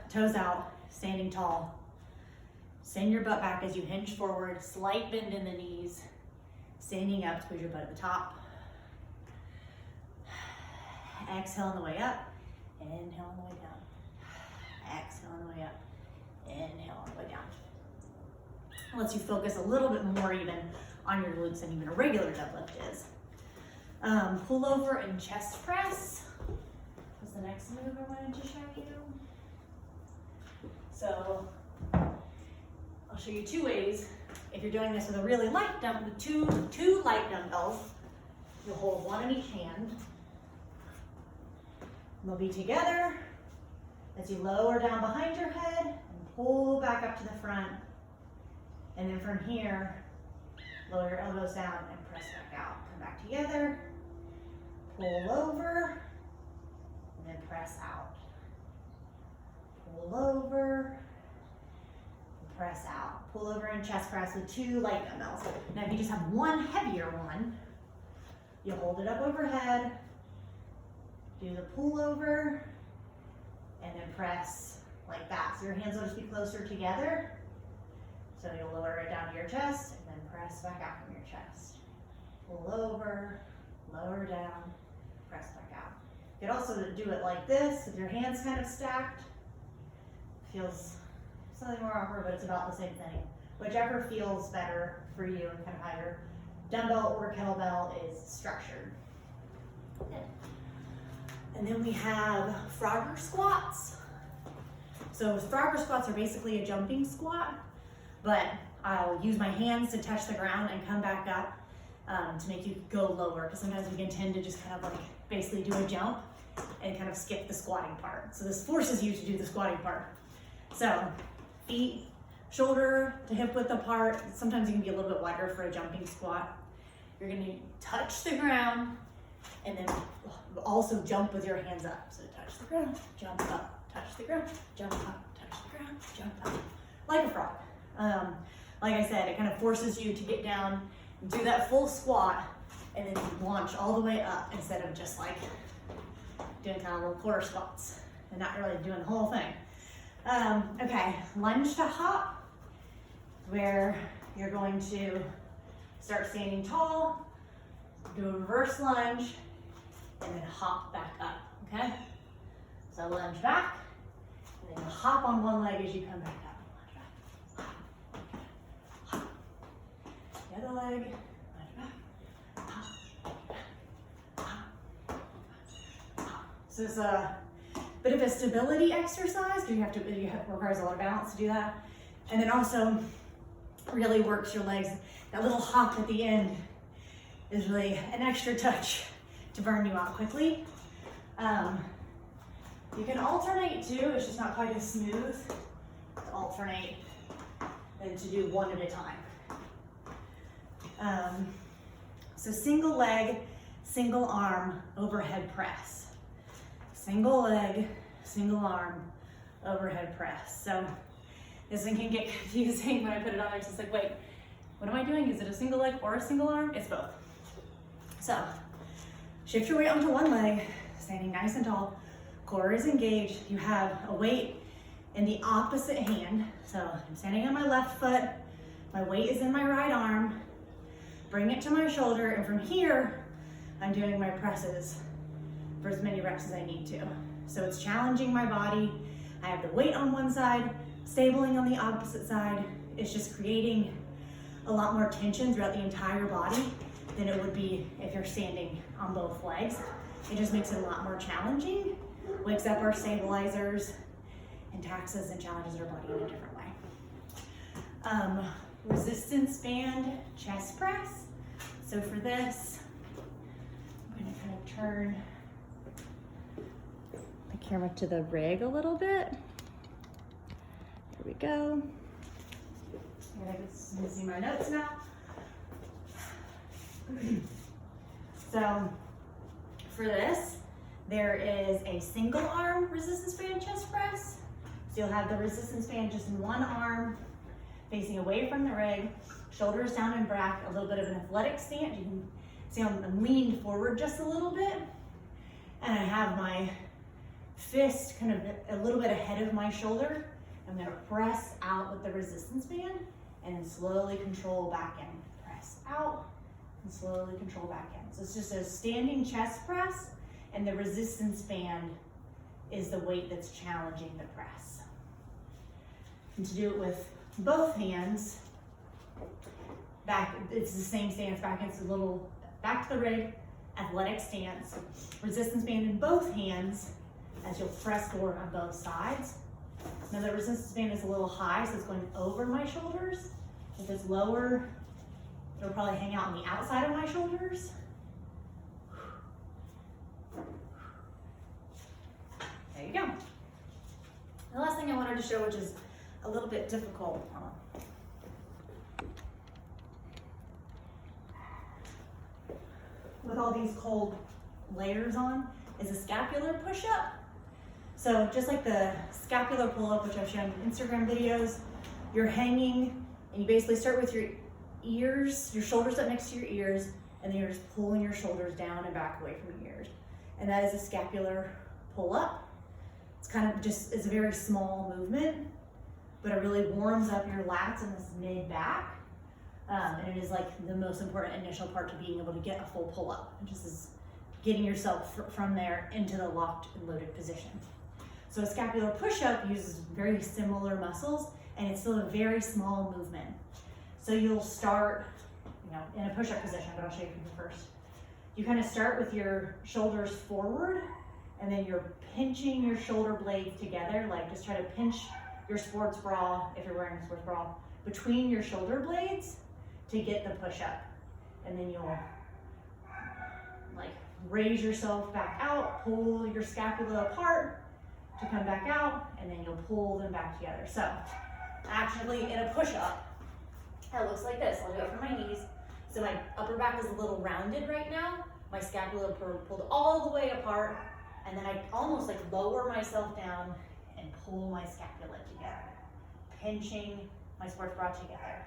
Toes out, standing tall. Send your butt back as you hinge forward, slight bend in the knees. Standing up, squeeze your butt at the top. Exhale on the way up, inhale on the way down. Exhale on the way up, inhale on the way down. Lets you focus a little bit more even on your glutes than even a regular deadlift is. Pull over and chest press was the next move I wanted to show you. So I'll show you two ways. If you're doing this with a really light dumbbell, two light dumbbells, you'll hold one in each hand. And they'll be together as you lower down behind your head and pull back up to the front. And then from here, lower your elbows down and press back out. Come back together, pull over, and then press out. Pull over, and press out. Pull over and chest press with two light dumbbells. Now if you just have one heavier one, you hold it up overhead, do the pull over, and then press like that. So your hands will just be closer together. So you'll lower it down to your chest and then press back out from your chest. Pull over, lower down, press back out. You could also do it like this with your hands kind of stacked. Feels slightly more awkward, but it's about the same thing. Whichever feels better for you and kind of how your dumbbell or kettlebell is structured. And then we have Frogger squats. So Frogger squats are basically a jumping squat, but I'll use my hands to touch the ground and come back up to make you go lower, because sometimes we can tend to just kind of like basically do a jump and kind of skip the squatting part. So this forces you to do the squatting part. So feet, shoulder to hip width apart. Sometimes you can be a little bit wider for a jumping squat. You're gonna touch the ground and then also jump with your hands up. So touch the ground, jump up, touch the ground, jump up, touch the ground, jump up, like a frog. Like I said, it kind of forces you to get down, do that full squat, and then launch all the way up instead of just like doing kind of little quarter squats and not really doing the whole thing. Okay, lunge to hop, where you're going to start standing tall, do a reverse lunge, and then hop back up, okay? So lunge back, and then hop on one leg as you come back up. Lunge back, hop. The other leg, lunge back, hop. So it's a bit of a stability exercise, because it requires a lot of balance to do that. And then also really works your legs. That little hop at the end is really an extra touch to burn you out quickly. You can alternate too, it's just not quite as smooth to alternate than to do one at a time. So single leg, single arm, overhead press. Single leg, single arm, overhead press. So this one can get confusing when I put it on there. It's just like, wait, what am I doing? Is it a single leg or a single arm? It's both. So shift your weight onto one leg, standing nice and tall. Core is engaged. You have a weight in the opposite hand. So I'm standing on my left foot. My weight is in my right arm. Bring it to my shoulder. And from here, I'm doing my presses for as many reps as I need to. So it's challenging my body. I have the weight on one side, stabling on the opposite side. It's just creating a lot more tension throughout the entire body than it would be if you're standing on both legs. It just makes it a lot more challenging, wakes up our stabilizers, and taxes and challenges our body in a different way. Resistance band chest press. So for this, I'm gonna kind of turn the camera to the rig a little bit. Here we go. And I can see my notes now. So for this, there is a single arm resistance band chest press. So you'll have the resistance band just in one arm, facing away from the rig, shoulders down and back, a little bit of an athletic stance. You can see I'm leaned forward just a little bit. And I have my fist kind of a little bit ahead of my shoulder. I'm gonna press out with the resistance band and then slowly control back in. Press out and slowly control back in. So it's just a standing chest press, and the resistance band is the weight that's challenging the press. And to do it with both hands, back, it's the same stance, back into a little, back to the rig, athletic stance, resistance band in both hands as you'll press forward on both sides. Now the resistance band is a little high, so it's going over my shoulders. If it's lower, it'll probably hang out on the outside of my shoulders. There you go. The last thing I wanted to show, which is a little bit difficult, with all these cold layers on, is a scapular push-up. So just like the scapular pull-up, which I've shown in Instagram videos, you're hanging and you basically start with your ears, your shoulders up next to your ears, and then you're just pulling your shoulders down and back away from your ears. And that is a scapular pull-up. It's kind of just, it's a very small movement, but it really warms up your lats and this mid-back. And it is like the most important initial part to being able to get a full pull-up. It just is getting yourself from there into the locked and loaded position. So a scapular push-up uses very similar muscles, and it's still a very small movement. So you'll start, in a push-up position, but I'll show you first. You kind of start with your shoulders forward, and then you're pinching your shoulder blades together, like just try to pinch your sports bra, if you're wearing a sports bra, between your shoulder blades to get the push-up. And then you'll like raise yourself back out, pull your scapula apart to come back out, and then you'll pull them back together. So actually in a push-up, it looks like this. I'll do it from my knees. So my upper back is a little rounded right now. My scapula pulled all the way apart, and then I almost like lower myself down and pull my scapula together, pinching my sports bra together.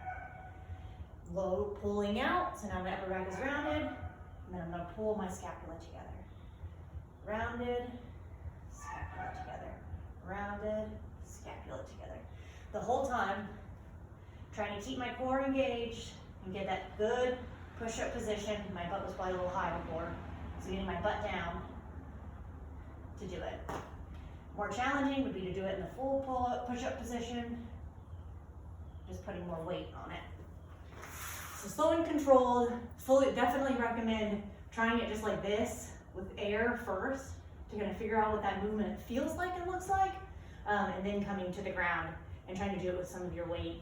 Low, pulling out, so now my upper back is rounded, and then I'm gonna pull my scapula together. Rounded, scapula together. Rounded, scapula together. The whole time, trying to keep my core engaged and get that good push-up position. My butt was probably a little high before, so getting my butt down to do it. More challenging would be to do it in the full pull-up, push-up position, just putting more weight on it. So slow and controlled, definitely recommend trying it just like this with air first to kind of figure out what that movement feels like and looks like, and then coming to the ground and trying to do it with some of your weight.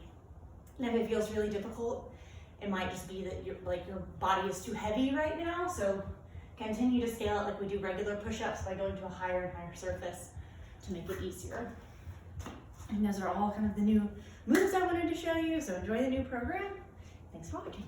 And if it feels really difficult, it might just be that your body is too heavy right now, so continue to scale it like we do regular push-ups by going to a higher and higher surface to make it easier. And those are all kind of the new moves I wanted to show you, so enjoy the new program. Thanks for watching.